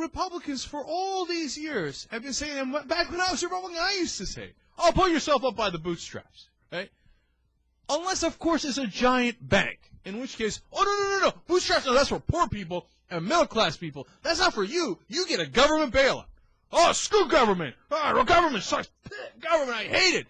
Republicans for all these years have been saying, and back when I was a Republican, I used to say, oh, pull yourself up by the bootstraps, right? Unless, of course, it's a giant bank, in which case, oh, no. Bootstraps, no, that's for poor people and middle-class people. That's not for you. You get a government bailout. Oh, screw government. Oh, government sucks. Government, I hate it.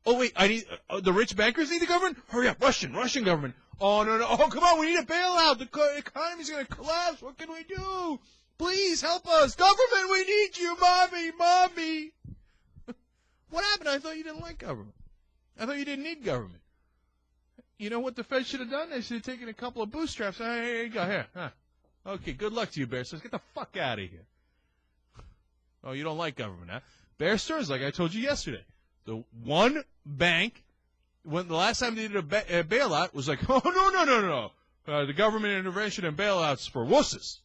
Oh, wait, I need the rich bankers need the government? Hurry up, Russian government. Oh, no. Oh, come on, we need a bailout. The economy's going to collapse. What can we do? Please help us. Government, we need you. Mommy. What happened? I thought you didn't like government. I thought you didn't need government. You know what the Fed should have done? They should have taken a couple of bootstraps. Hey, here you go. Here. Huh. Okay, good luck to you, Bear Stearns. Get the fuck out of here. Oh, you don't like government, huh? Bear Stearns, like I told you yesterday. The one bank, when the last time they did a bailout, was like, oh, no. The government intervention and bailouts for wusses.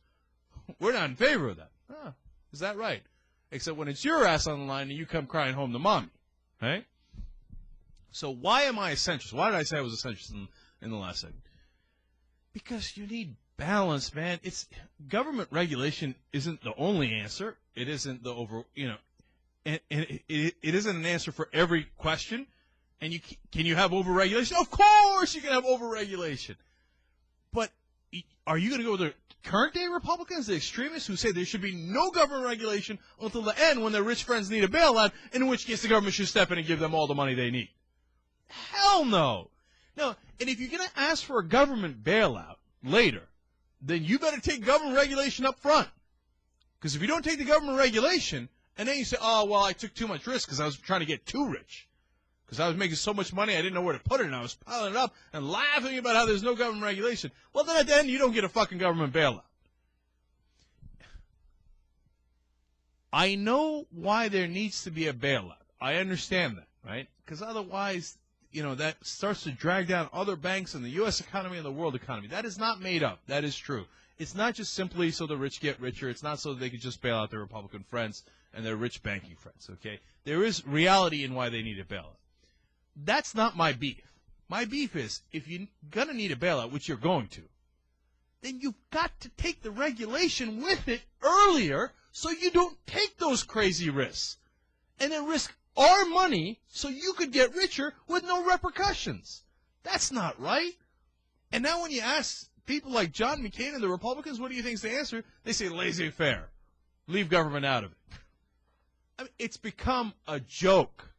We're not in favor of that. Huh. Is that right? Except when it's your ass on the line and you come crying home to mommy. Right? So why am I a centrist? Why did I say I was a centrist in the last segment? Because you need balance, man. It's government regulation isn't the only answer. It isn't the and it isn't an answer for every question. And can you have overregulation? Of course you can have overregulation. But are you going to go with the current day Republicans, the extremists who say there should be no government regulation until the end when their rich friends need a bailout, in which case the government should step in and give them all the money they need? Hell no. No, and if you're going to ask for a government bailout later, then you better take government regulation up front. Because if you don't take the government regulation, and then you say, oh, well, I took too much risk because I was trying to get too rich. Because I was making so much money, I didn't know where to put it, and I was piling it up and laughing about how there's no government regulation. Well, then at the end, you don't get a fucking government bailout. I know why there needs to be a bailout. I understand that, right? Because otherwise, that starts to drag down other banks and the U.S. economy and the world economy. That is not made up. That is true. It's not just simply so the rich get richer. It's not so that they can just bail out their Republican friends and their rich banking friends, okay? There is reality in why they need a bailout. That's not my beef. My beef is if you're going to need a bailout, which you're going to, then you've got to take the regulation with it earlier so you don't take those crazy risks and then risk our money so you could get richer with no repercussions. That's not right. And now when you ask people like John McCain and the Republicans, what do you think's the answer? They say laissez-faire. Leave government out of it. I mean, it's become a joke.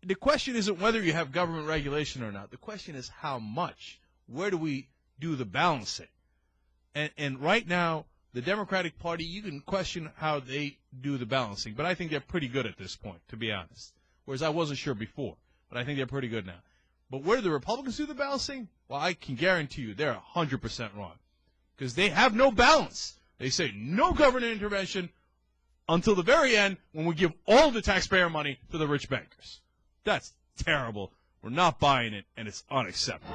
The question isn't whether you have government regulation or not. The question is how much. Where do we do the balancing? And right now, the Democratic Party, you can question how they do the balancing, but I think they're pretty good at this point, to be honest. Whereas I wasn't sure before, but I think they're pretty good now. But where do the Republicans do the balancing? Well, I can guarantee you they're 100% wrong because they have no balance. They say no government intervention until the very end when we give all the taxpayer money to the rich bankers. That's terrible. We're not buying it, and it's unacceptable.